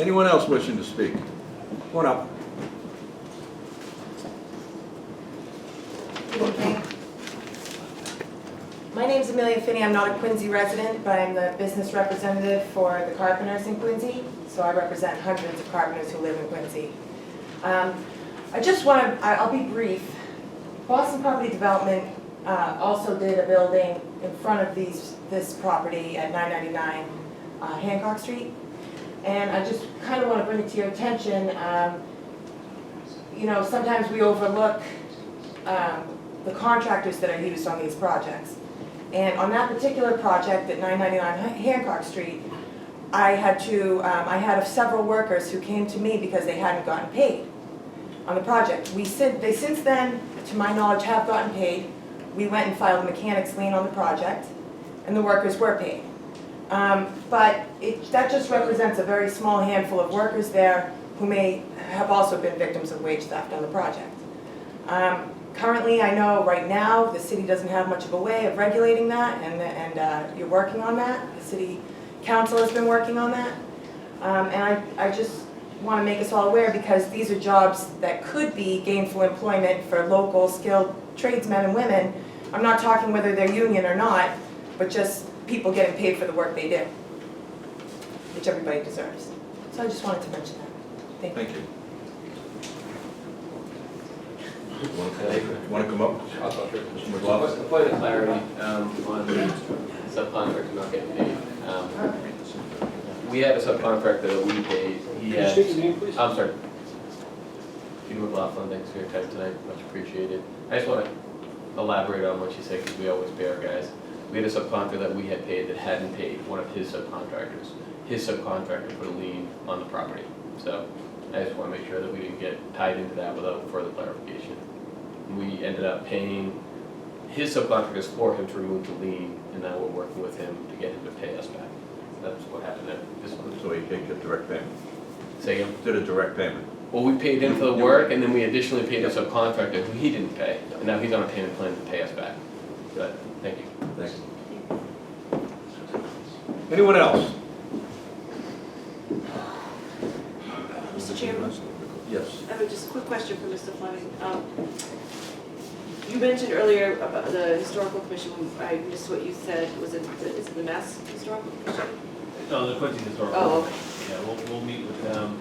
Anyone else wishing to speak? Come on up. Good evening. My name is Amelia Finney. I'm not a Quincy resident, but I'm the business representative for the carpenters in Quincy. So I represent hundreds of carpenters who live in Quincy. I'll be brief. Boston Property Development also did a building in front of this property at 999 Hancock Street. And I just kind of want to bring it to your attention. You know, sometimes we overlook the contractors that are used on these projects. And on that particular project at 999 Hancock Street, I had several workers who came to me because they hadn't gotten paid on the project. They since then, to my knowledge, have gotten paid. We went and filed a mechanics lien on the project, and the workers were paid. But that just represents a very small handful of workers there who may have also been victims of wage theft on the project. Currently, I know right now the city doesn't have much of a way of regulating that, and you're working on that. The city council has been working on that. And I just want to make us all aware, because these are jobs that could be gainful employment for local skilled tradesmen and women. I'm not talking whether they're union or not, but just people getting paid for the work they do, which everybody deserves. So I just wanted to mention that. Thank you. Want to come up? Mr. McLaughlin? A point of clarity on the subcontractor not getting paid. We had a subcontractor that we paid. He had. Can you state your name, please? I'm sorry. Peter McLaughlin, thanks for your time tonight, much appreciated. I just want to elaborate on what you said, because we always pay our guys. We had a subcontractor that we had paid that hadn't paid one of his subcontractors. His subcontractor put a lien on the property. So I just want to make sure that we didn't get tied into that without further clarification. We ended up paying his subcontractors for him to remove the lien, and now we're working with him to get him to pay us back. That's what happened there. This one. So he takes a direct payment. Say again? Did a direct payment. Well, we paid him for the work, and then we additionally paid a subcontractor who he didn't pay, and now he's on a payment plan to pay us back. Good, thank you. Thanks. Anyone else? Mr. Chairman, Yes. I have just a quick question for Mr. Fleming. You mentioned earlier about the historical commission. I missed what you said. Is it the Mass Historical Commission? No, the Quincy Historical. Oh, okay. Yeah, we'll meet with them.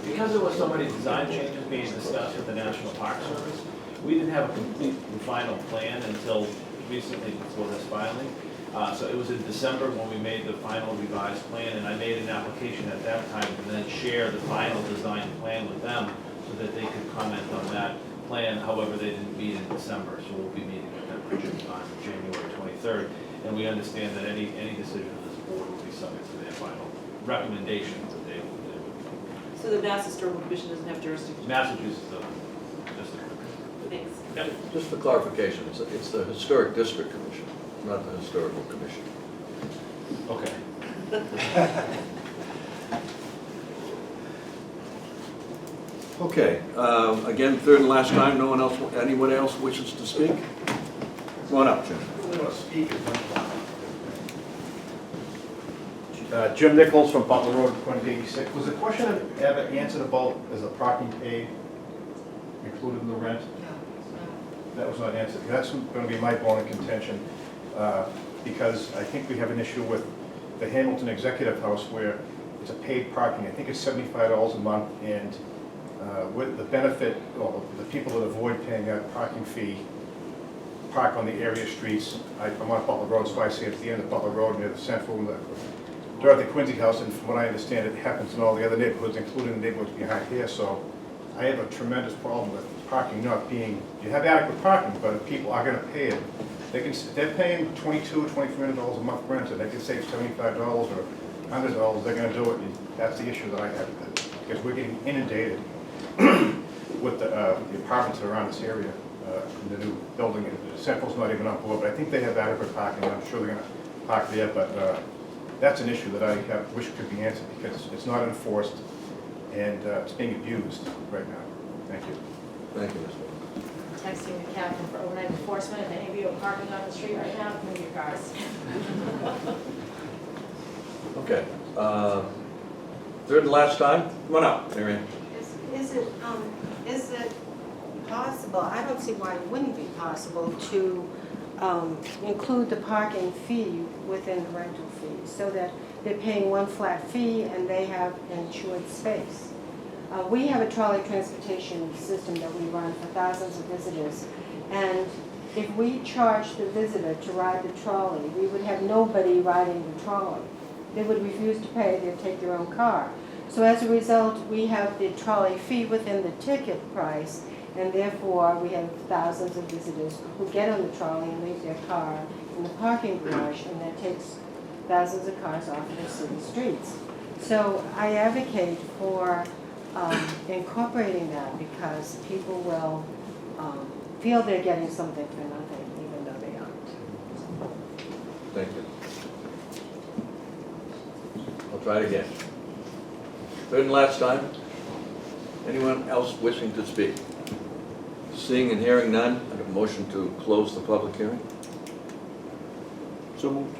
Because there was so many design changes being discussed with the National Park Service, we didn't have a complete and final plan until recently before this filing. So it was in December when we made the final revised plan, and I made an application at that time to then share the final design plan with them so that they could comment on that plan. However, they didn't meet in December, so we'll be meeting with them on January 23rd. And we understand that any decision of this board will be subject to their final recommendations that they will do. So the Mass Historical Commission doesn't have jurisdiction? Massachusetts, just Thanks. Yep. Just for clarification, it's the Historic District Commission, not the Historical Commission. Okay. Okay, again, third and last time, anyone else wishes to speak? Come on up, Jim. Jim Nichols from Butler Road, 186. Was the question ever answered about, is the parking paid included in the rent? That was not answered. That's going to be my bone of contention, because I think we have an issue with the Hamilton Executive House where it's a paid parking. I think it's $75 a month, and with the benefit, well, the people that avoid paying that parking fee park on the area streets. I'm on Butler Road, so I see it at the end of Butler Road near the Central and the Dorothy Quincy House, and from what I understand, it happens in all the other neighborhoods, including the neighborhoods behind here. So I have a tremendous problem with parking not being, you have adequate parking, but if people are going to pay it, they're paying $2,200 or $2,300 a month rent, and they can save $75 or $100, they're going to do it. And that's the issue that I have with it, because we're getting inundated with the apartments that are around this area in the new building. And Central's not even on board, but I think they have adequate parking. I'm sure they're going to park there, but that's an issue that I wish could be answered, because it's not enforced and it's being abused right now. Thank you. Thank you, Mr. Texting the captain for overnight enforcement. If any of you are parking on the street right now, move your cars. Okay. Third third and last time, come on up, Mary Ann. Is it possible, I don't see why it wouldn't be possible to include the parking fee within the rental fee, so that they're paying one flat fee and they have insured space. We have a trolley transportation system that we run for thousands of visitors, and if we charged the visitor to ride the trolley, we would have nobody riding the trolley. They would refuse to pay, they'd take their own car. So as a result, we have the trolley fee within the ticket price, and therefore we have thousands of visitors who get on the trolley and leave their car in the parking garage, and that takes thousands of cars off of the city streets. So I advocate for incorporating that, because people will feel they're getting something for nothing, even though they aren't. Thank you. I'll try it again. Third and last time. Anyone else wishing to speak? Seeing and hearing none, I have a motion to close the public hearing. So moved.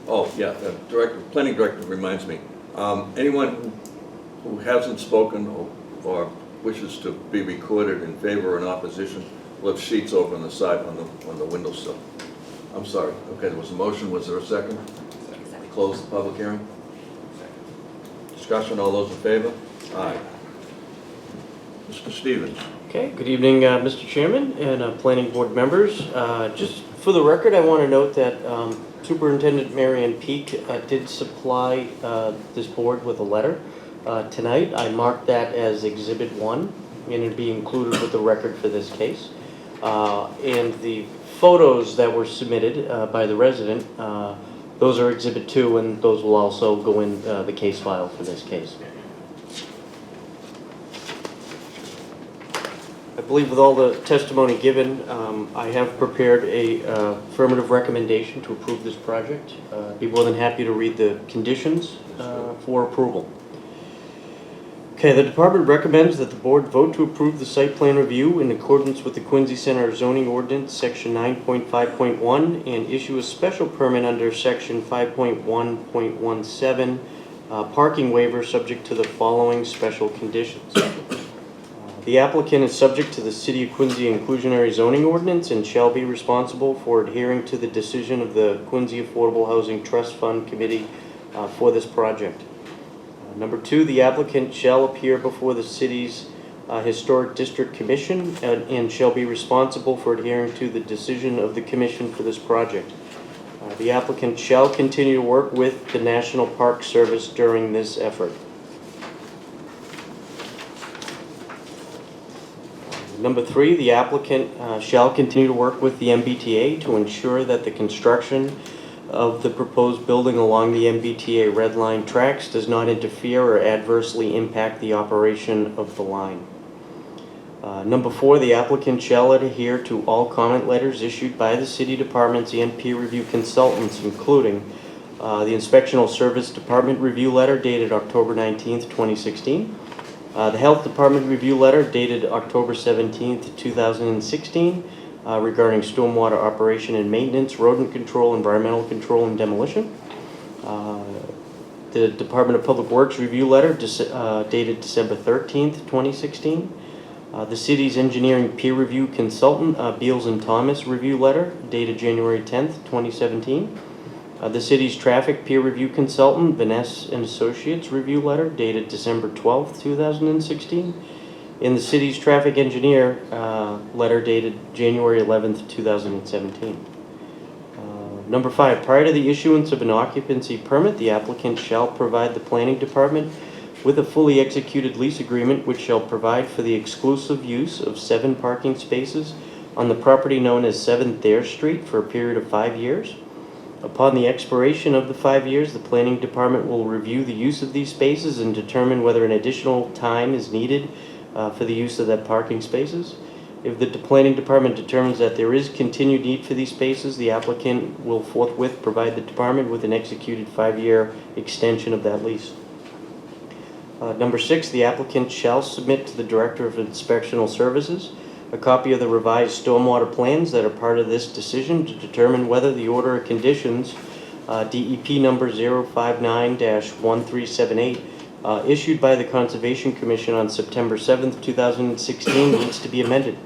Oh, yeah, the director, planning director reminds me. Anyone who hasn't spoken or wishes to be recorded in favor or in opposition will have sheets over on the side on the windowsill. I'm sorry. Okay, there was a motion. Was there a second? Second. Close the public hearing. Second. Discussion. All those in favor? Aye. Mr. Stevens. Okay, good evening, Mr. Chairman and planning board members. Just for the record, I want to note that Superintendent Marion Peak did supply this board with a letter tonight. I marked that as Exhibit 1, and it'd be included with the record for this case. And the photos that were submitted by the resident, those are Exhibit 2, and those will also go in the case file for this case. I believe with all the testimony given, I have prepared a affirmative recommendation to approve this project. I'd be more than happy to read the conditions for approval. Okay, the department recommends that the board vote to approve the site plan review in accordance with the Quincy Center zoning ordinance, section 9.5.1, and issue a special permit under section 5.1.17, parking waiver subject to the following special conditions. The applicant is subject to the City of Quincy inclusionary zoning ordinance and shall be responsible for adhering to the decision of the Quincy Affordable Housing Trust Fund Committee for this project. Number 2, the applicant shall appear before the city's Historic District Commission and shall be responsible for adhering to the decision of the commission for this project. The applicant shall continue to work with the National Park Service during this effort. Number 3, the applicant shall continue to work with the MBTA to ensure that the construction of the proposed building along the MBTA Red Line tracks does not interfere or adversely impact the operation of the line. Number 4, the applicant shall adhere to all comment letters issued by the city departments and peer review consultants, including the Inspectional Service Department review letter dated October 19th, 2016, the Health Department review letter dated October 17th, 2016, regarding stormwater operation and maintenance, rodent control, environmental control, and demolition. The Department of Public Works review letter dated December 13th, 2016. The city's engineering peer review consultant, Beals and Thomas review letter dated January 10th, 2017. The city's traffic peer review consultant, Vanessa and Associates review letter dated December 12th, 2016. In the city's traffic engineer letter dated January 11th, 2017. Number 5, prior to the issuance of an occupancy permit, the applicant shall provide the planning department with a fully executed lease agreement which shall provide for the exclusive use of 7 parking spaces on the property known as 7 Thayer Street for a period of 5 years. Upon the expiration of the 5 years, the planning department will review the use of these spaces and determine whether an additional time is needed for the use of that parking spaces. If the planning department determines that there is continued need for these spaces, the applicant will forthwith provide the department with an executed 5-year extension of that lease. Number 6, the applicant shall submit to the Director of Inspectional Services a copy of the revised stormwater plans that are part of this decision to determine whether the order of conditions DEP number 059-1378, issued by the Conservation Commission on September 7th, 2016, needs to be amended.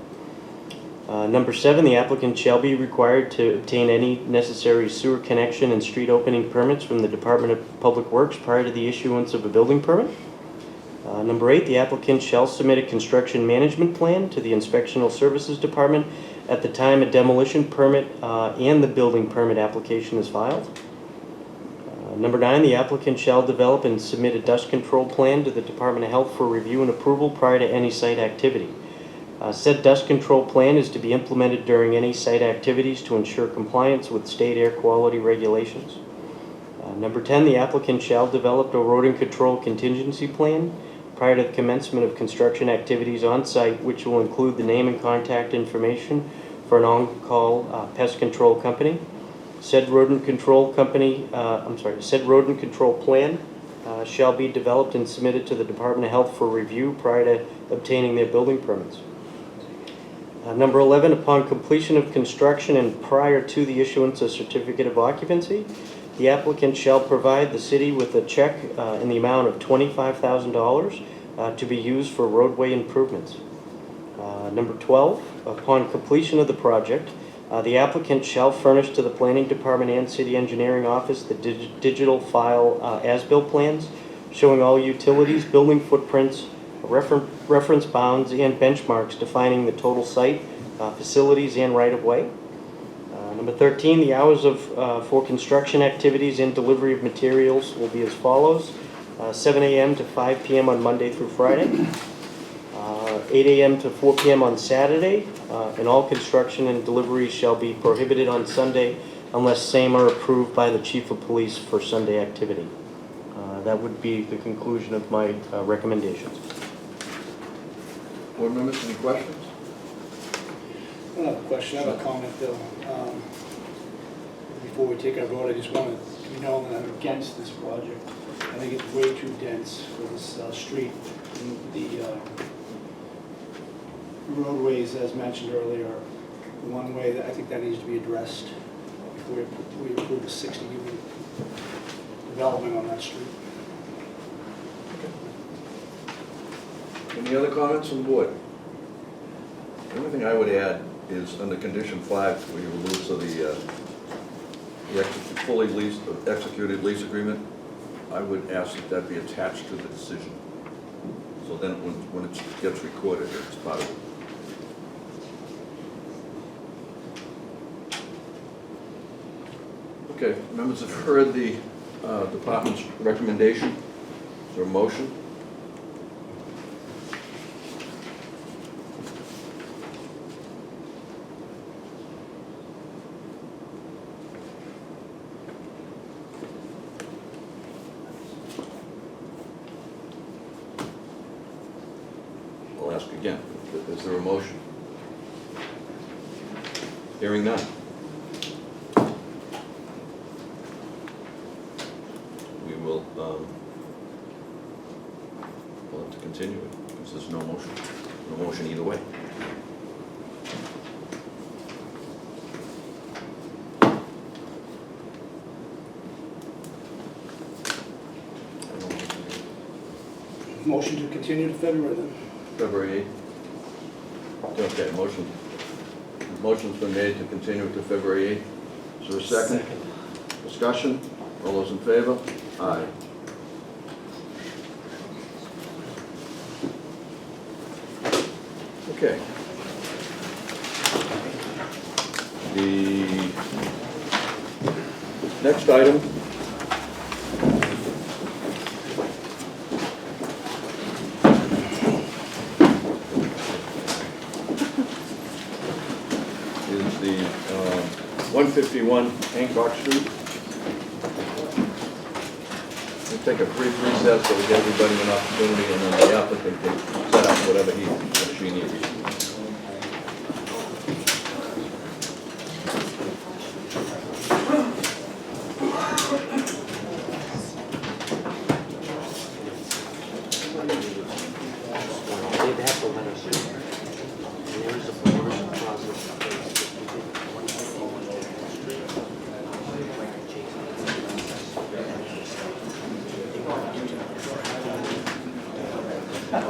Number 7, the applicant shall be required to obtain any necessary sewer connection and street opening permits from the Department of Public Works prior to the issuance of a building permit. Number 8, the applicant shall submit a construction management plan to the Inspectional Services Department at the time a demolition permit and the building permit application is filed. Number 9, the applicant shall develop and submit a dust control plan to the Department of Health for review and approval prior to any site activity. Said dust control plan is to be implemented during any site activities to ensure compliance with state air quality regulations. Number 10, the applicant shall develop a erosion control contingency plan prior to the commencement of construction activities on site, which will include the name and contact information for an on-call pest control company. Said rodent control plan shall be developed and submitted to the Department of Health for review prior to obtaining their building permits. Number 11, upon completion of construction and prior to the issuance of certificate of occupancy, the applicant shall provide the city with a check in the amount of $25,000 to be used for roadway improvements. Number 12, upon completion of the project, the applicant shall furnish to the Planning Department and City Engineering Office the digital file as-built plans showing all utilities, building footprints, reference bounds, and benchmarks defining the total site, facilities, and right-of-way. Number 13, the hours for construction activities and delivery of materials will be as follows. 7 a.m. to 5 p.m. on Monday through Friday, 8 a.m. to 4 p.m. on Saturday, and all construction and deliveries shall be prohibited on Sunday unless same are approved by the Chief of Police for Sunday activity. That would be the conclusion of my recommendations. Board members, any questions? I don't have a question, I have a comment, Bill. Before we take our vote, I just want to be known that I'm against this project. I think it's way too dense for this street. And the roadways, as mentioned earlier, are one way that I think that needs to be addressed before we approve a 60-unit development on that street. Any other comments from the board? The only thing I would add is under condition 5, where you release of the fully leased, executed lease agreement, I would ask that that be attached to the decision. So then when it gets recorded, it's part of it. Okay, members have heard the department's recommendation. Is there a motion? I'll ask again. Is there a motion? Hearing none. We will, we'll have to continue it because there's no motion. No motion either way. Motion to continue to February then. February 8th. Okay, motion's been made to continue it to February 8th. Is there a second? Discussion? All those in favor? Aye. Okay. The next item is the 151 Hancock Street. We'll take a brief recess so we get everybody an opportunity, and then the applicant can set up whatever he or she needs. They'd have to let us do it. There is a process. John,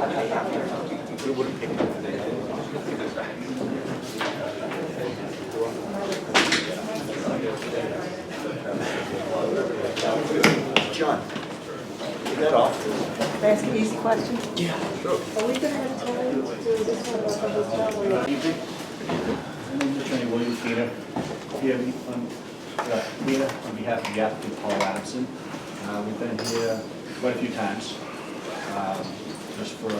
you got off? Can I ask an easy question? Are we gonna have time to do this one or this one? Good evening. My name is Attorney William Peter. Here on behalf of the applicant Paul Adamson. We've been here quite a few times. Just for,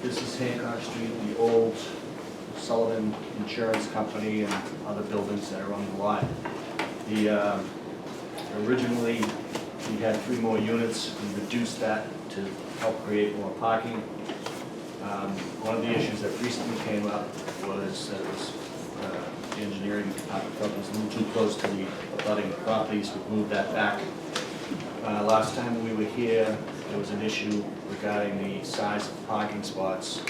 this is Hancock Street, the old Sullivan Insurance Company and other buildings that are on the lot. Originally, we had 3 more units. We reduced that to help create more parking. One of the issues that recently came up was that the engineering department felt it was a little too close to the abutting properties. We moved that back. Last time we were here, there was an issue regarding the size of parking spots.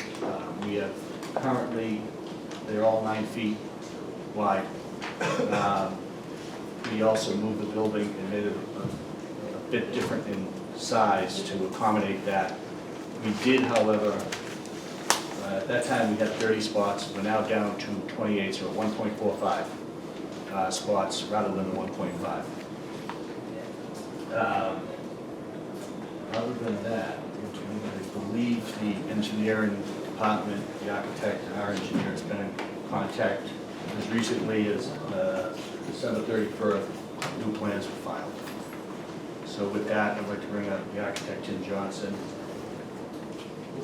We have currently, they're all 9 feet wide. We also moved the building and made it a bit different in size to accommodate that. We did, however, at that time we had 30 spots. We're now down to 28, so 1.45 spots rather than the 1.5. Other than that, I believe the engineering department, the architect, and our engineer has been in contact as recently as December 31st, new plans were filed. So with that, I'd like to bring up the architect, Tim Johnson,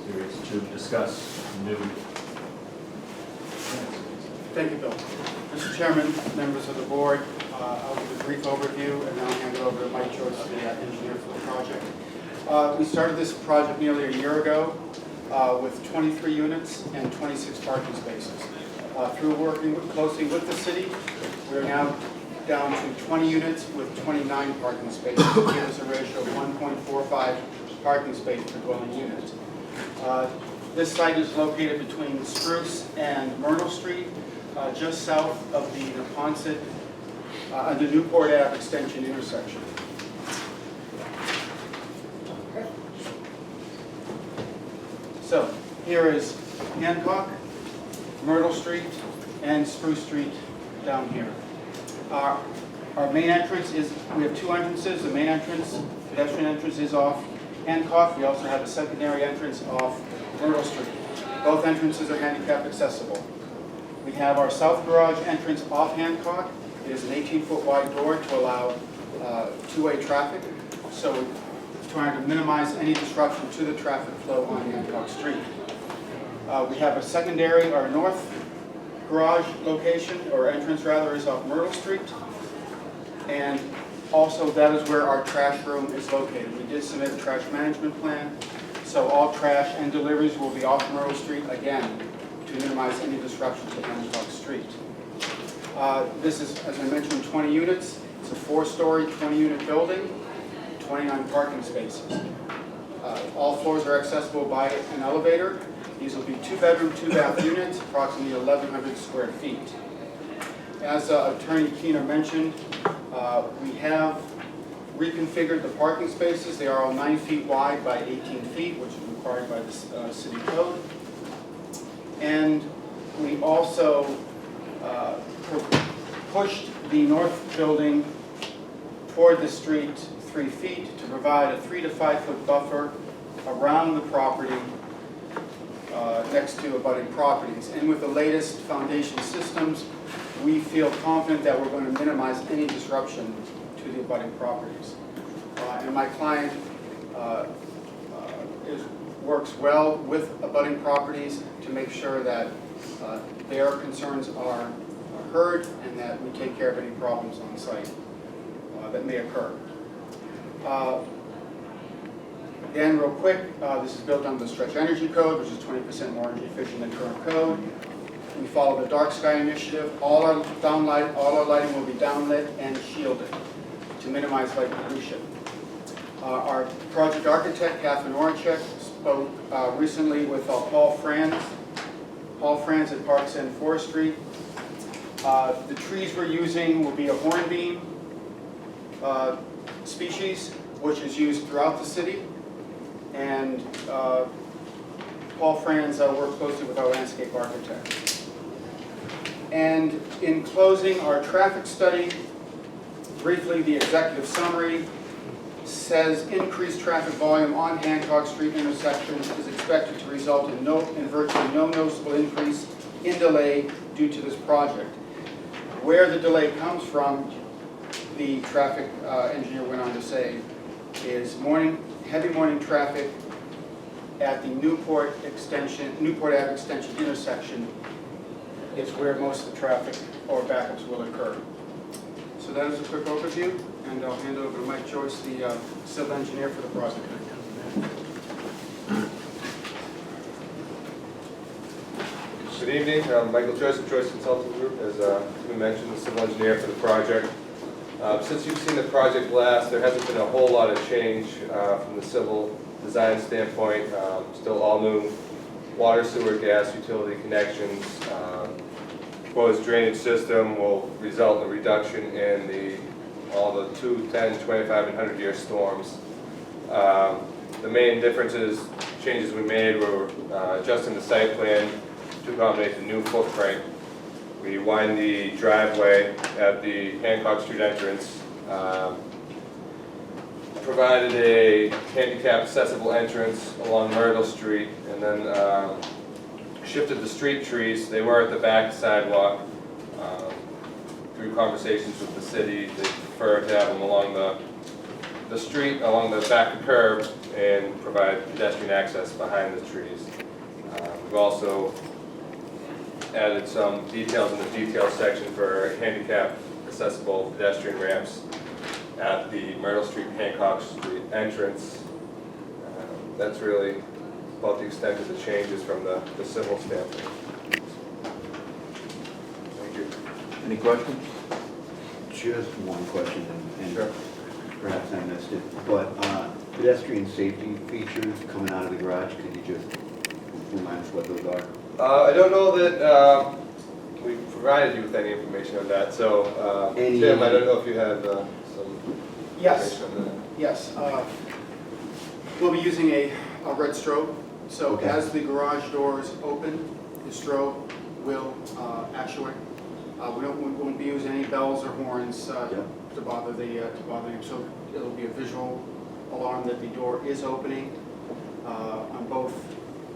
to discuss the new plans. Thank you, Bill. Mr. Chairman, members of the board, I'll give a brief overview and then I'll hand it over to Mike Joyce, the engineer for the project. We started this project nearly a year ago with 23 units and 26 parking spaces. Through working closely with the city, we're now down to 20 units with 29 parking spaces, to give us a ratio of 1.45 parking space per dwelling unit. This site is located between Spruce and Myrtle Street, just south of the Neponset and the Newport Ave Extension intersection. So here is Hancock, Myrtle Street, and Spruce Street down here. Our main entrance is, we have 2 entrances. The main entrance, pedestrian entrance, is off Hancock. We also have a secondary entrance off Myrtle Street. Both entrances are handicap accessible. We have our south garage entrance off Hancock. It is an 18-foot wide door to allow 2-way traffic. So we're trying to minimize any disruption to the traffic flow on Hancock Street. We have a secondary, our north garage location, or entrance rather, is off Myrtle Street. And also that is where our trash room is located. We did submit a trash management plan, so all trash and deliveries will be off Myrtle Street again to minimize any disruption to Hancock Street. This is, as I mentioned, 20 units. It's a 4-story, 20-unit building, 29 parking spaces. All floors are accessible by an elevator. These will be 2-bedroom, 2-bath units, approximately 1,100 square feet. As Attorney Keener mentioned, we have reconfigured the parking spaces. They are all 9 feet wide by 18 feet, which is required by the city code. And we also pushed the north building toward the street 3 feet to provide a 3 to 5 foot buffer around the property next to abutting properties. And with the latest foundation systems, we feel confident that we're going to minimize any disruption to the abutting properties. And my client works well with abutting properties to make sure that their concerns are heard and that we take care of any problems on site that may occur. Again, real quick, this is built under the Stretch Energy Code, which is 20% more energy efficient than current code. We follow the Dark Sky Initiative. All our lighting will be downlit and shielded to minimize light pollution. Our project architect, Catherine Orchek, spoke recently with Paul Franz at Parks and Forestry. The trees we're using will be a hornbeam species, which is used throughout the city. And Paul Franz worked closely with our landscape architect. And in closing, our traffic study, briefly the executive summary, says increased traffic volume on Hancock Street intersection is expected to result in virtually no noticeable increase in delay due to this project. Where the delay comes from, the traffic engineer went on to say, is heavy morning traffic at the Newport Ave extension intersection is where most of the traffic or backups will occur. So that is a quick overview, and I'll hand it over to Mike Joyce, the civil engineer for the project. Good evening, I'm Michael Joyce of Joyce Consulting Group, as we mentioned, the civil engineer for the project. Since you've seen the project last, there hasn't been a whole lot of change from the civil design standpoint. Still all new water, sewer, gas, utility connections. Proposed drainage system will result in a reduction in all the 2, 10, 25, and 100-year storms. The main differences, changes we made were adjusting the site plan to accommodate the new footprint. We widened the driveway at the Hancock Street entrance, provided a handicap accessible entrance along Myrtle Street, and then shifted the street trees. They were at the back sidewalk. Through conversations with the city, they prefer to have them along the street, along the back curb, and provide pedestrian access behind the trees. We've also added some details in the detail section for handicap accessible pedestrian ramps at the Myrtle Street, Hancock Street entrance. That's really about the extent of the changes from the civil standpoint. Thank you. Any questions? Just one question, and Sure. perhaps I missed it, but pedestrian safety features coming out of the garage, could you just remind us what those are? I don't know that we provided you with any information on that, so Tim, I don't know if you have some Yes, information on that. yes. We'll be using a red strobe, so Okay. as the garage doors open, the strobe will actuate. We won't be using any bells or horns to bother them. So it'll be a visual alarm that the door is opening on both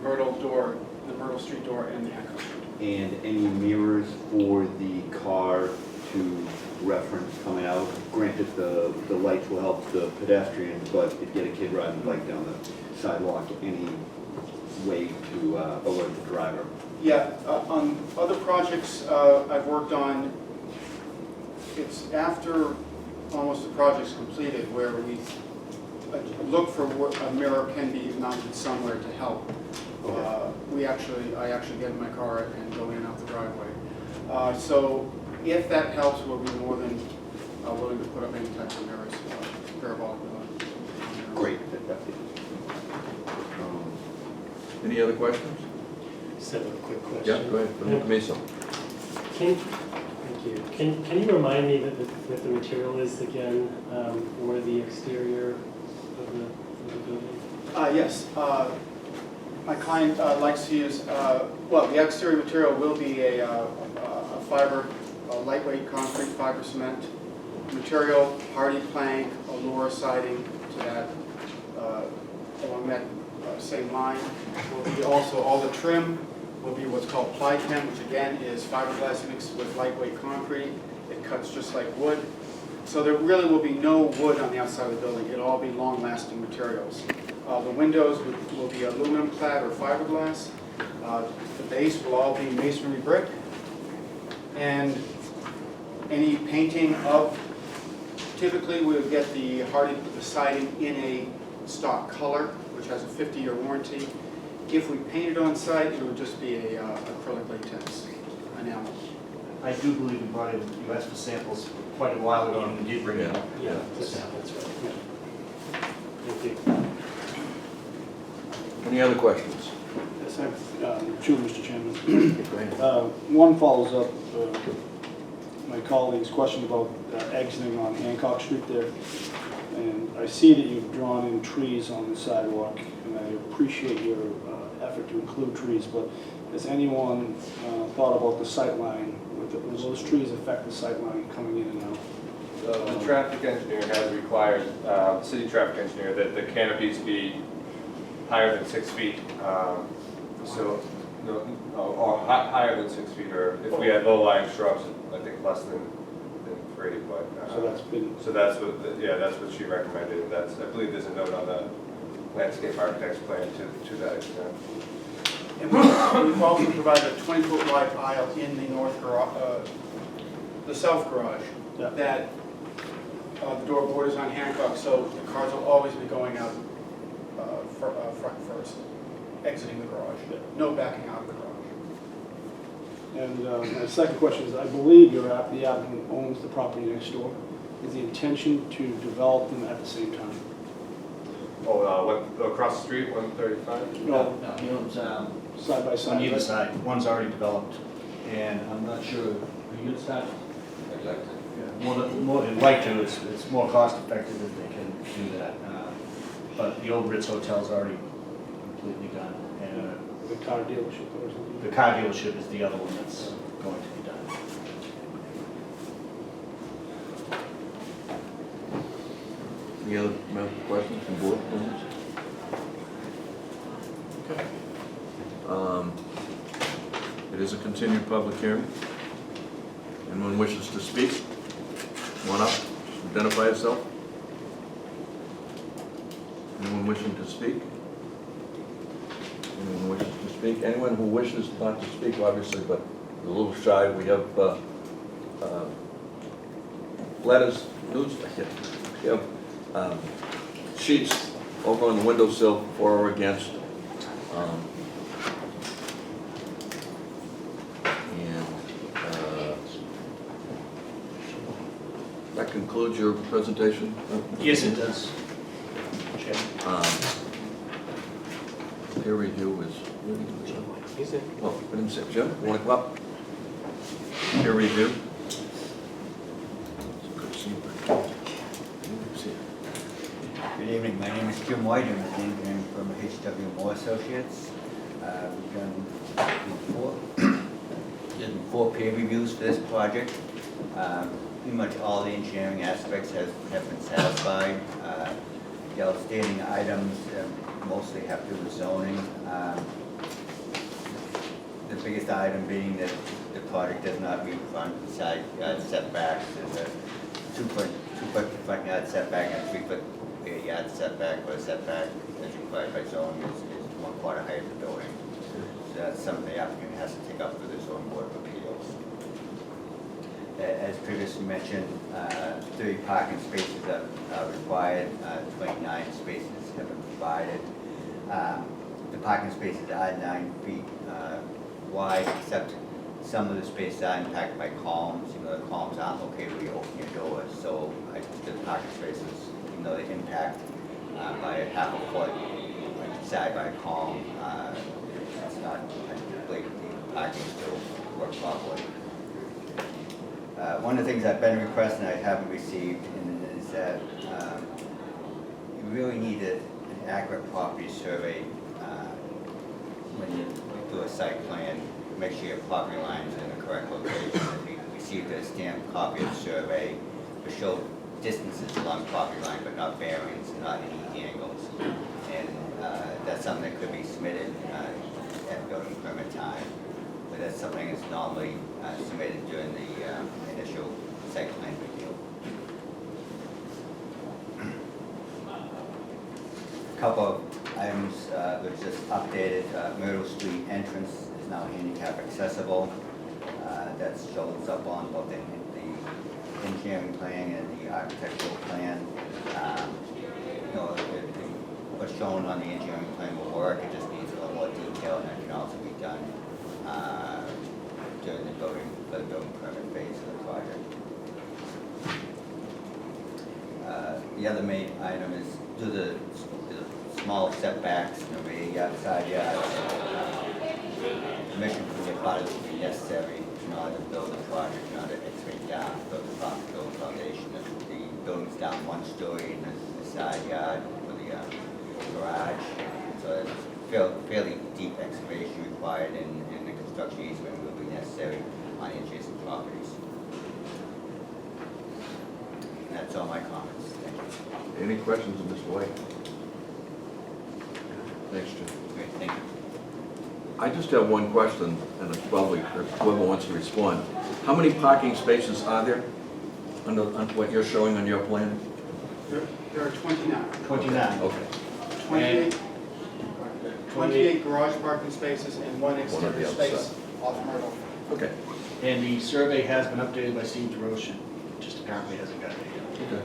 the Myrtle Street door and the Hancock Street. And any mirrors for the car to reference coming out? Granted, the lights will help the pedestrians, but if you get a kid riding a bike down the sidewalk, any way to alert the driver? Yeah, on other projects I've worked on, it's after almost the project's completed where we look for where a mirror can be mounted somewhere to help. Okay. I actually get in my car and go in and out the driveway. So if that helps, we'll be more than willing to put up any types of mirrors, parabolic mirrors. Great. Any other questions? Just have a quick question. Yeah, go ahead, from Mesa. Thank you. Can you remind me what the material is again for the exterior of the building? Yes. My client likes to use, the exterior material will be a fiber, a lightweight concrete fiber cement material, hardy plank, allure siding to that, along that same line. Will be also, all the trim will be what's called ply chem, which again is fiberglass mixed with lightweight concrete. It cuts just like wood. So there really will be no wood on the outside of the building. It'll all be long-lasting materials. The windows will be aluminum clad or fiberglass. The base will all be masonry brick. And any painting of, typically we would get the siding in a stock color, which has a 50-year warranty. If we painted on site, it would just be a acrylic latex enamel. I do believe you asked for samples quite a while ago, and you did bring it up. Yeah, that's right. Yeah. Thank you. Any other questions? Yes, I have two, Mr. Chairman. Go ahead. One follows up my colleague's question about exiting on Hancock Street there. And I see that you've drawn in trees on the sidewalk, and I appreciate your effort to include trees, but has anyone thought about the sight line? Will those trees affect the sight line coming in and out? The traffic engineer has required, city traffic engineer, that the canopies be higher than 6 feet. So, no, or higher than 6 feet, or if we had low-lying shrubs, I think less than 3, but. So that's been, So that's what, yeah, that's what she recommended, and that's, I believe there's a note on the landscape architect's plan to that extent. And we've also provided a 20-foot wide aisle in the north garage, the south garage, Yeah. that the door borders on Hancock, so the cars will always be going out front first, exiting the garage. No backing out of the garage. and my second question is, I believe the applicant owns the property next door. Is the intention to develop them at the same time? Oh, across the street, 135? No, No, he owns, side by side. on either right? side, one's already developed, and I'm not sure, are you gonna start? I'd like to. More than like to, it's more cost effective if they can do that. But the old Ritz Hotel's already completely done, and The car dealership or something? the car dealership is the other one that's going to be done. Any other questions from board members? It is a continued public hearing. Anyone wishes to speak? Come on up, identify yourself. Anyone wishing to speak? Anyone wishes to speak? Anyone who wishes not to speak, obviously, but a little shy, we have letters, news, we have sheets over on the windowsill for or against. That concludes your presentation? Yes, it does. Peer review is, well, I didn't say, Jim, you want to come up? Peer review. Good evening, my name is Jim White, I'm an engineering firm of H.W. Moore Associates. We've done four peer reviews for this project. Pretty much all the engineering aspects have been satisfied. The outstanding items mostly have to do with zoning. The biggest item being that the project does not meet front and side yard setbacks. There's a 2-foot front yard setback and a 3-foot rear yard setback, where setback as required by zoning is 1/4 height of the building. So that's something the applicant has to take up with the zoning board of appeals. As previously mentioned, 30 parking spaces are required, 29 spaces have been provided. The parking spaces are 9 feet wide, except some of the spaces are impacted by columns. You know, the columns aren't located where you open your doors, so the parking spaces, even though they impact by a 1/2 foot side by column, it's not, I believe the parking still works properly. One of the things I've been requesting I haven't received is that you really need an accurate property survey when you do a site plan. Make sure your property lines are in the correct location. We received a stamped copy of the survey which showed distances along property line, but not bearings, not any angles. And that's something that could be submitted at building permit time. But that's something that's normally submitted during the initial site plan review. A couple of items which just updated. Myrtle Street entrance is now handicap accessible. That shows up on both the engineering plan and the architectural plan. You know, what's shown on the engineering plan will work. It just needs a little more detail, and that can also be done during the building permit phase of the project. The other main item is the small setbacks in the rear yard, side yards. Permission from the abutters will be necessary in order to build the project, in order to excavate down, build the foundation. The building's down 1 story in the side yard for the garage, so it's fairly deep excavation required and the construction easement will be necessary on adjacent properties. And that's all my comments. Thank you. Any questions of Mr. White? Thanks, Jim. Great, thank you. I just have one question, and it's probably whoever wants to respond. How many parking spaces are there on what you're showing on your plan? There are 29. 29. Okay. 28 garage parking spaces and one One on exterior the outside. space off Myrtle. Okay. And the survey has been updated by Steve DeRoche, it just apparently hasn't gotten it yet. Okay.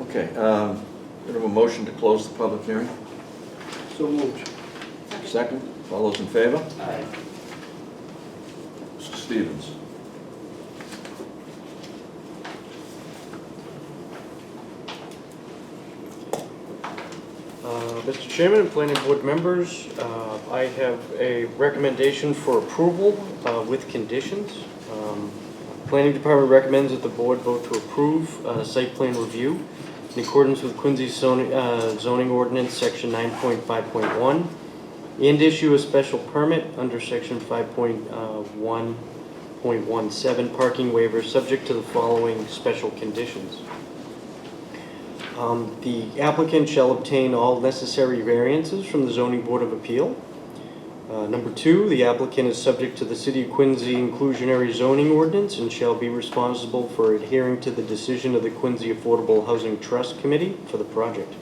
Okay, we have a motion to close the public hearing. So moved. Second, all those in favor? Aye. Mr. Stevens. Mr. Chairman and planning board members, I have a recommendation for approval with conditions. Planning department recommends that the board vote to approve site plan review in accordance with Quincy's zoning ordinance, section 9.5.1, and issue a special permit under section 5.1.17 parking waiver, subject to the following special conditions. The applicant shall obtain all necessary variances from the Zoning Board of Appeal. Number 2, the applicant is subject to the City of Quincy inclusionary zoning ordinance and shall be responsible for adhering to the decision of the Quincy Affordable Housing Trust Committee for the project.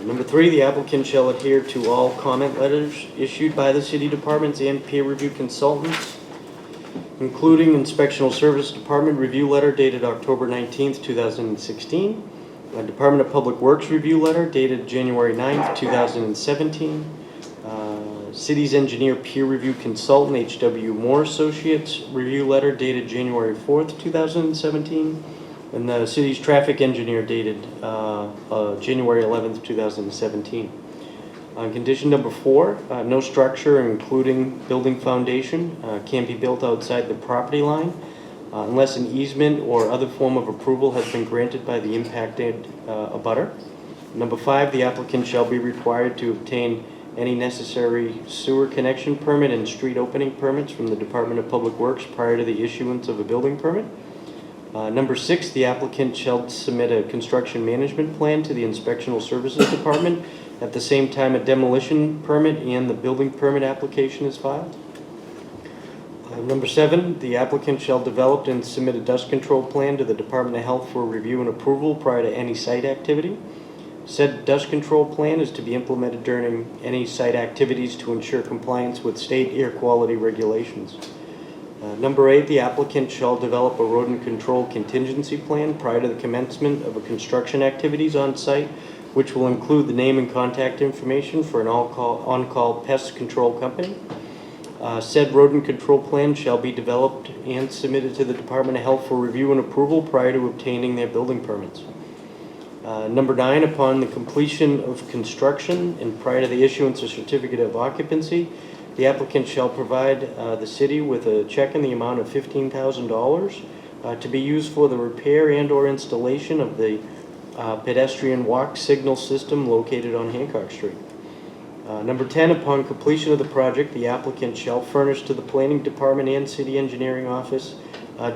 Number 3, the applicant shall adhere to all comment letters issued by the city departments and peer review consultants, including Inspectional Service Department review letter dated October 19th, 2016, a Department of Public Works review letter dated January 9th, 2017, City's Engineer Peer Review Consultant H.W. Moore Associates review letter dated January 4th, 2017, and the City's Traffic Engineer dated January 11th, 2017. Condition number 4, no structure, including building foundation, can be built outside the property line unless an easement or other form of approval has been granted by the impacted abutter. Number 5, the applicant shall be required to obtain any necessary sewer connection permit and street opening permits from the Department of Public Works prior to the issuance of a building permit. Number 6, the applicant shall submit a construction management plan to the Inspectional Services Department at the same time a demolition permit and the building permit application is filed. Number 7, the applicant shall develop and submit a dust control plan to the Department of Health for review and approval prior to any site activity. Said dust control plan is to be implemented during any site activities to ensure compliance with state air quality regulations. Number 8, the applicant shall develop a rodent control contingency plan prior to the commencement of a construction activities on site, which will include the name and contact information for an on-call pest control company. Said rodent control plan shall be developed and submitted to the Department of Health for review and approval prior to obtaining their building permits. Number 9, upon the completion of construction and prior to the issuance of certificate of occupancy, the applicant shall provide the city with a check in the amount of $15,000 to be used for the repair and or installation of the pedestrian walk signal system located on Hancock Street. Number 10, upon completion of the project, the applicant shall furnish to the Planning Department and City Engineering Office the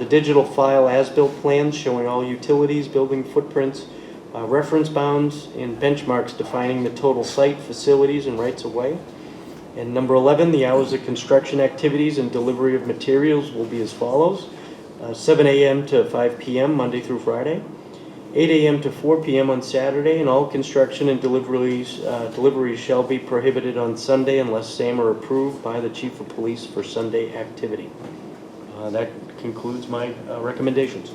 digital file as-built plans showing all utilities, building footprints, reference bounds, and benchmarks defining the total site, facilities, and rights-of-way. And number 11, the hours of construction activities and delivery of materials will be as follows: 7 a.m. to 5 p.m. Monday through Friday, 8 a.m. to 4 p.m. on Saturday, and all construction and deliveries shall be prohibited on Sunday unless same are approved by the Chief of Police for Sunday activity. That concludes my recommendations.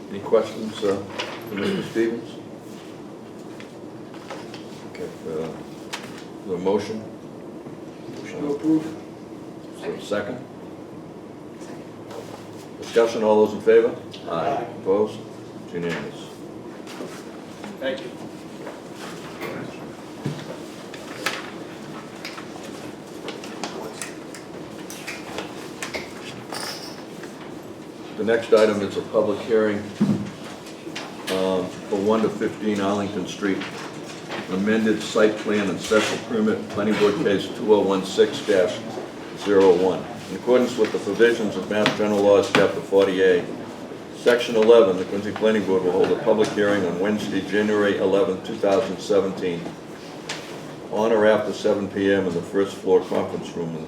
Any questions for Mr. Stevens? Okay, the motion? Motion to approve. Second? Discussion, all those in favor? Aye. Opposed? It's unanimous. Thank you. The next item is a public hearing for 1 to 15 Arlington Street. Amended site plan and special permit, planning board case 2016-01. In accordance with the provisions of Mass General Laws, Chapter 48, Section 11, the Quincy Planning Board will hold a public hearing on Wednesday, January 11, 2017, on or after 7 p.m. in the first floor conference room,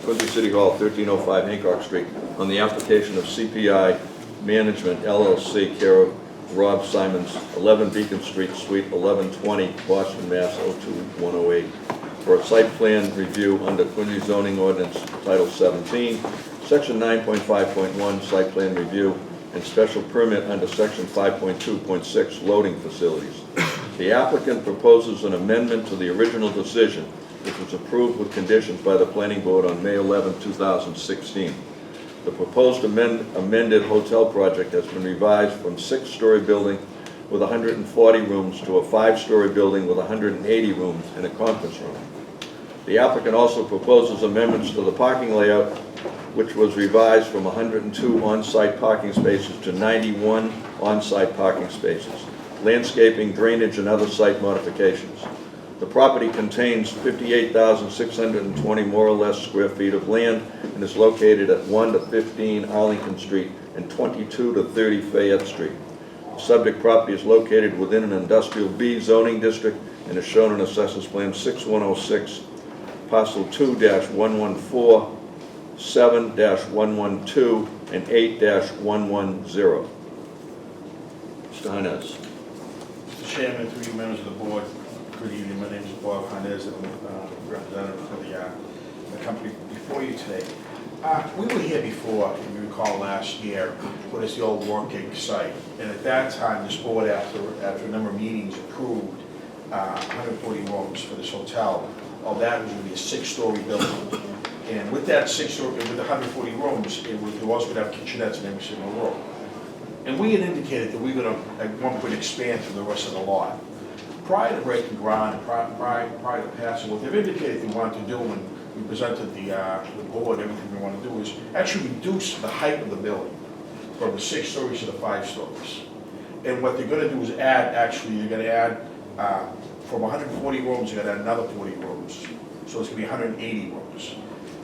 Quincy City Hall, 1305 Hancock Street, on the application of CPI Management LLC, care of Rob Simons, 11 Beacon Street, Suite 1120, Boston, Mass. 02108, for a site plan review under Quincy zoning ordinance Title 17, Section 9.5.1, site plan review, and special permit under Section 5.2.6, loading facilities. The applicant proposes an amendment to the original decision, which was approved with conditions by the Planning Board on May 11, 2016. The proposed amended hotel project has been revised from 6-story building with 140 rooms to a 5-story building with 180 rooms and a conference room. The applicant also proposes amendments to the parking layout, which was revised from 102 on-site parking spaces to 91 on-site parking spaces, landscaping, drainage, and other site modifications. The property contains 58,620 more or less square feet of land and is located at 1 to 15 Arlington Street and 22 to 30 Fayette Street. The subject property is located within an Industrial B zoning district and is shown in Assessors Plan 6106, Parcel 2-114, 7-112, and 8-110. Mr. Hines. Mr. Chairman, through you members of the board, good evening. My name is Bob Hines, and I'm representative for the company before you today. We were here before, if you recall, last year, when it's the old working site. And at that time, this board, after a number of meetings, approved 140 rooms for this hotel. All that was going to be a 6-story building. And with that 6-story, with 140 rooms, it was going to have kitchenettes in every single room. And we had indicated that we were going to, at one point, expand to the rest of the lot. Prior to breaking ground, prior to passing, what they've indicated they wanted to do when we presented the board, everything we want to do is actually reduce the height of the building from the 6 stories to the 5 stories. And what they're going to do is add, actually, they're going to add, from 140 rooms, they're going to add another 40 rooms. So it's going to be 180 rooms.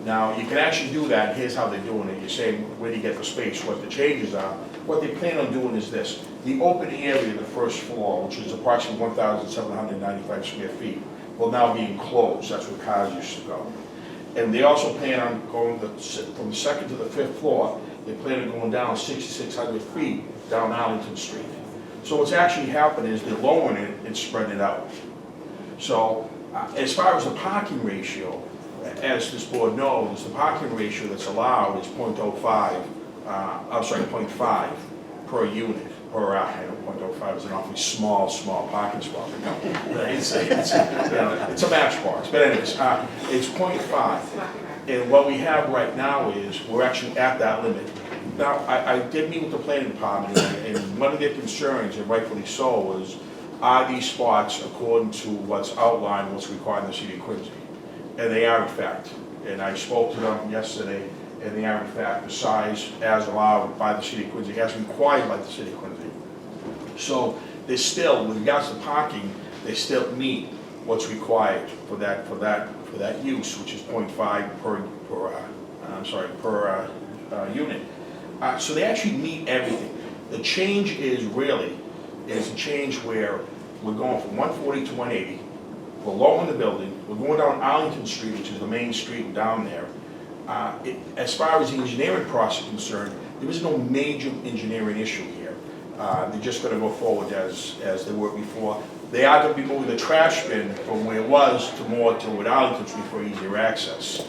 Now, you can actually do that. Here's how they're doing it. You're saying, where do you get the space? What the changes are. What they plan on doing is this. The open area, the first floor, which is approximately 1,795 square feet, will now be enclosed. That's where cars used to go. And they also plan on going from the 2nd to the 5th floor. They plan on going down 6,600 feet down Arlington Street. So what's actually happening is they're lowering it and spreading it out. So as far as the parking ratio, as this board knows, the parking ratio that's allowed is 0.05 per unit. Per, I know 0.05 is an awfully small parking spot. It's a matchbox, but anyways, it's 0.5. And what we have right now is, we're actually at that limit. Now, I did meet with the planning department, and one of their concerns, and rightfully so, was, are these spots according to what's outlined, what's required in the city of Quincy? And they are in fact. And I spoke to them yesterday, and they are in fact the size as allowed by the city of Quincy, as required by the city of Quincy. So they still, with regards to parking, they still meet what's required for that use, which is 0.5 per unit. So they actually meet everything. The change is really a change where we're going from 140 to 180. We're lowering the building. We're going down Arlington Street, which is the main street down there. As far as the engineering process is concerned, there is no major engineering issue here. They're just going to go forward as they were before. They are going to be moving the trash bin from where it was to more toward Arlington Street for easier access.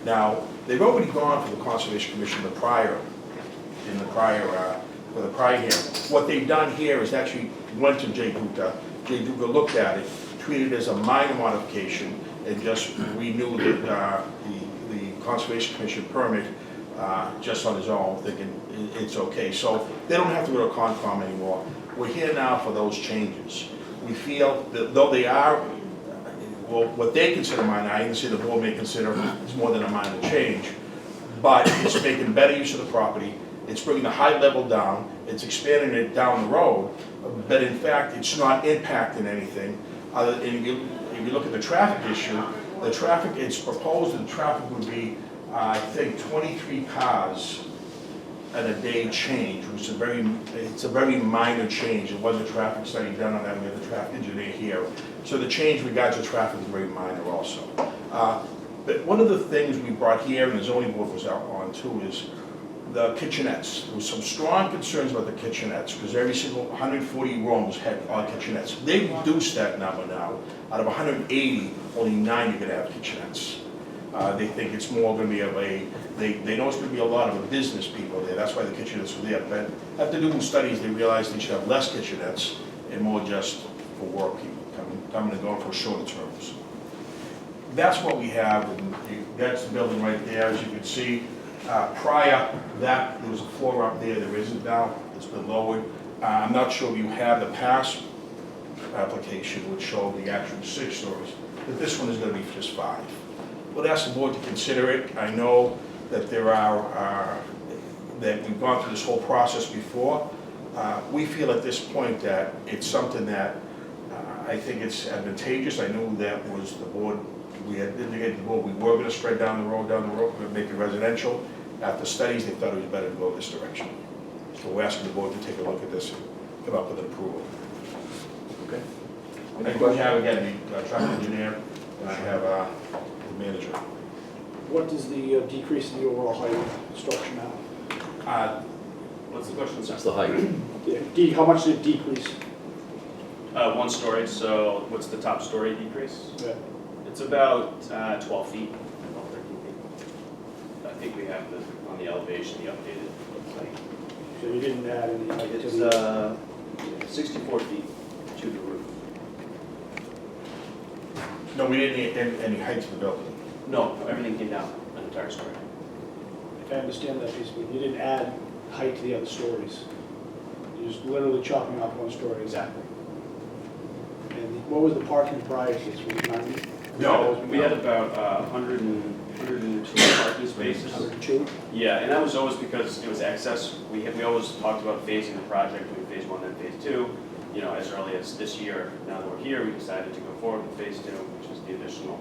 Now, they've already gone for the Conservation Commission for the prior hearing. What they've done here is actually went to Jay Duca. Jay Duca looked at it, treated it as a minor modification, and just renewed the Conservation Commission permit just on his own, thinking it's okay. So they don't have to go to Concom anymore. We're here now for those changes. We feel that though they are, well, what they consider minor, I can see the board may consider is more than a minor change, but it's making better use of the property, it's bringing the height level down, it's expanding it down the road, but in fact, it's not impacting anything. And if you look at the traffic issue, the traffic, it's proposed that the traffic would be, I think, 23 cars at a day change, which is it's a very minor change. It was a traffic study done on that, we have the traffic engineer here. So the change regards to traffic is very minor also. But one of the things we brought here, and the zoning board was out on too, is the kitchenettes. There was some strong concerns about the kitchenettes, because every single 140 rooms had kitchenettes. They reduced that number now. Out of 180, only 9 are gonna have kitchenettes. They think it's more gonna be they know it's gonna be a lot of the business people there, that's why the kitchenettes are there. But after doing studies, they realized they should have less kitchenettes and more just for work people, coming and going for shorter terms. That's what we have, and that's the building right there, as you can see. Prior to that, there was a floor up there isn't now, it's been lowered. I'm not sure if you have the past application, which showed the actual 6 stories, but this one is gonna be just 5. We'll ask the board to consider it. I know that there are, that we've gone through this whole process before. We feel at this point that it's something that I think it's advantageous. I knew that was the board, we had indicated the board, we were gonna spread down the road, we're gonna make it residential. After studies, they thought it was better to go this direction. So we're asking the board to take a look at this and come up with an approval. Okay. I do have, again, the traffic engineer, and I have the manager. What is the decrease in the overall height of the structure now? What's the question, sir? That's the height. How much did it decrease? 1 story, so what's the top story decrease? Yeah. It's about 12 feet, about 13 feet. I think we have on the elevation, the updated site. So you didn't add any height to It's the... 64 feet to the roof. No, we didn't need any height to the building. No, everything came down, an entire story. If I understand that piece, but you didn't add height to the other stories. You're just literally chopping off 1 story. Exactly. And what was the parking prior to this? Was it 90? No. We had about 102 parking spaces. 102? Yeah, and that was always because it was excess. We always talked about phasing the project, doing phase 1 then phase 2. You know, as early as this year, now that we're here, we decided to go forward with phase 2, which is the additional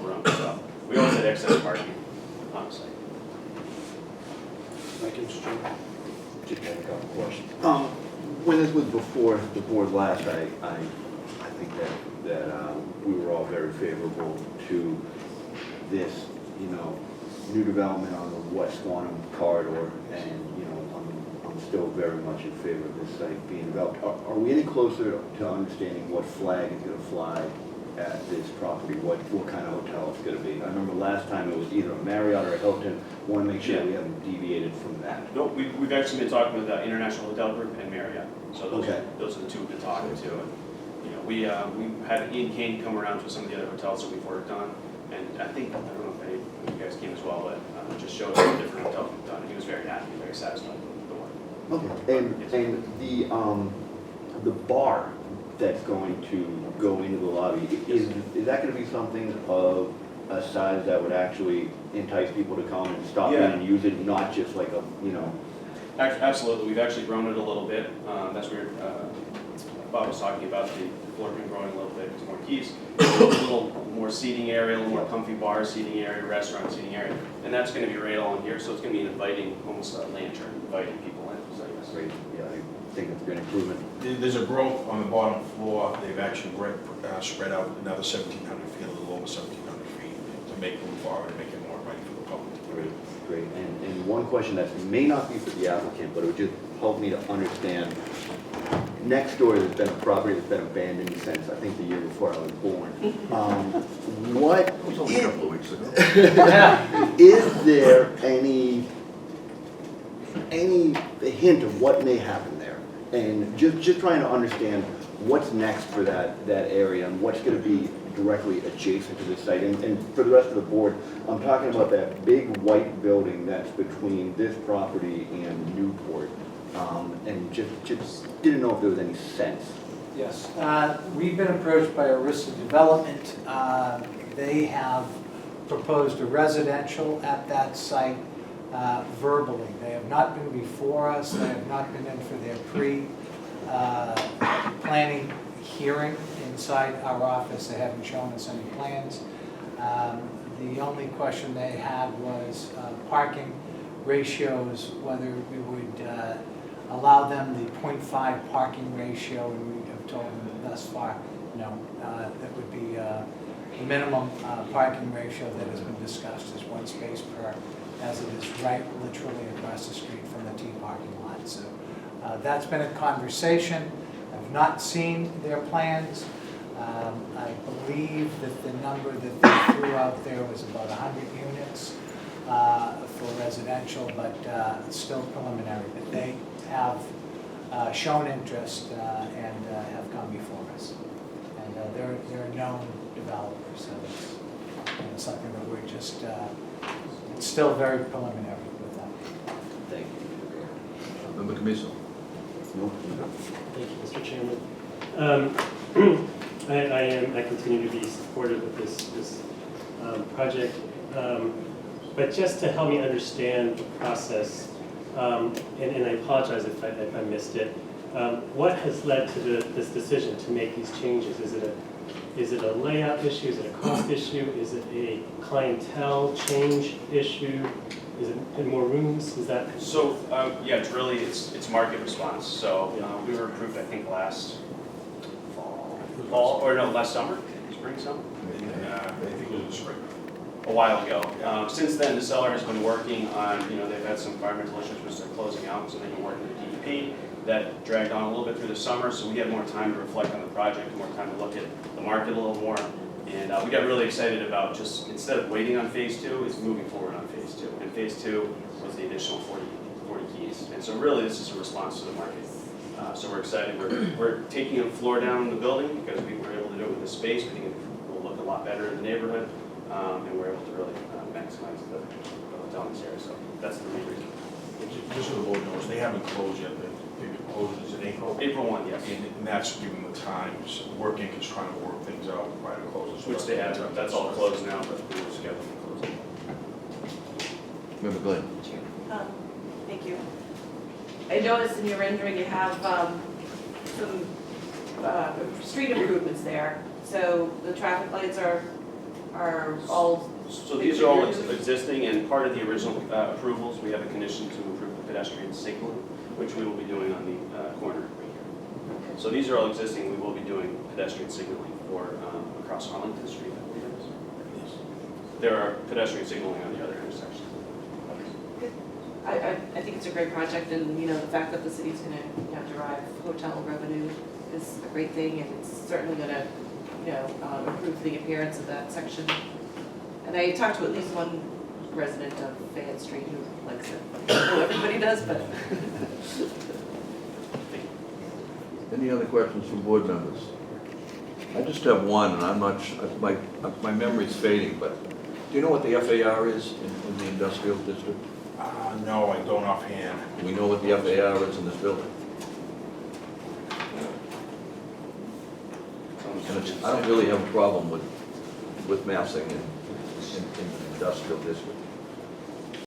room. So we always had excess parking on the site. Thank you, Mr. Chairman. Just had a couple questions. When this was before the board last, I think that we were all very favorable to this, new development on the West Swanham corridor, and, I'm still very much in favor of this site being developed. Are we any closer to understanding what flag is going to fly at this property, what kind of hotel it's going to be? I remember last time it was either a Marriott or a Hilton. Want to make sure we haven't deviated from that. No, we've actually been talking with the International Hotel Group and Marriott. So those are the two we've been talking to. And, we had Ian Kane come around to some of the other hotels that we've worked on. And I don't know if any of you guys came as well, but just showed us the different hotels we've done. And he was very happy, very satisfied with the work. Okay. And the bar that's going to go into the lobby, is that going to be something of a size that would actually entice people to come and stop in and use it, not just like a, Absolutely. We've actually grown it a little bit. That's where Bob was talking about the floor been growing a little bit. It's more keys, a little more seating area, a little more comfy bar seating area, restaurant seating area. And that's going to be right along here. So it's going to be an inviting, almost a lantern, inviting people in. So yes. Great. Yeah, I think it's a good improvement. There's a growth on the bottom floor. They've actually spread out another 1,700 feet, a little over 1,700 feet, to make room for it and make it more inviting for the public. Great. And one question that may not be for the applicant, but it would just help me to understand. Next door, there's been a property that's been abandoned since, I think, the year before I was born. What It was only a couple of weeks ago. is there any hint of what may happen there? And just trying to understand what's next for that area and what's going to be directly adjacent to the site. And for the rest of the board, I'm talking about that big white building that's between this property and Newport. And just didn't know if there was any sense. Yes, we've been approached by Arista Development. They have proposed a residential at that site verbally. They have not been before us, they have not been in for their pre-planning hearing inside our office. They haven't shown us any plans. The only question they had was parking ratios, whether we would allow them the 0.5 parking ratio, and we have told them thus far, no, that would be the minimum parking ratio that has been discussed is 1 space per, as it is right literally across the street from the T parking lot. So that's been a conversation. I've not seen their plans. I believe that the number that they threw out there was about 100 units for residential, but still preliminary. But they have shown interest and have come before us. And they're a known developer, so it's something that we're just, it's still very preliminary with them. Thank you. Member Camiso? Thank you, Mr. Chairman. I continue to be supportive of this project, but just to help me understand the process, and I apologize if I missed it, what has led to this decision to make these changes? Is it a layout issue? Is it a cost issue? Is it a clientele change issue? Is it more rooms? Is that? So, yeah, it's market response. So we were approved, I think, last last summer, spring, summer? I think it was spring. A while ago. Since then, the seller has been working on, they've had some environmental issues which they're closing out, so they've been working with DEP. That dragged on a little bit through the summer, so we had more time to reflect on the project, more time to look at the market a little more. And we got really excited about just, instead of waiting on phase 2, is moving forward on phase 2. And phase 2 was the additional 40 keys. And so really, this is a response to the market. So we're excited. We're taking a floor down in the building because we were able to do it with this space. We think it will look a lot better in the neighborhood. And we're able to really maximize the hotel in this area. So that's the main reason. Just so the board knows, they haven't closed yet. They closed in April. April 1, yes. And that's giving them the time. So Work Inc. is trying to work things out prior to closing. So Which they have. That's all closed now, but we were scheduled to close it. Member Glenn? Thank you. I noticed in your rendering you have some street improvements there. So the traffic lights are all. So these are all existing, and part of the original approvals, we have a condition to improve the pedestrian signaling, which we will be doing on the corner right here. So these are all existing. We will be doing pedestrian signaling for across Arlington Street, I believe it is. There are pedestrian signaling on the other intersections. I think it's a great project, and the fact that the city's going to derive hotel revenue is a great thing, and it's certainly going to improve the appearance of that section. And I talked to at least one resident of Fayette Street who likes it. I don't know everybody does, but. Any other questions from board members? I just have one, and I'm not, my memory's fading, but do you know what the FAR is in the industrial district? No, I don't offhand. Do we know what the FAR is in this building? And I don't really have a problem with massing in the industrial district.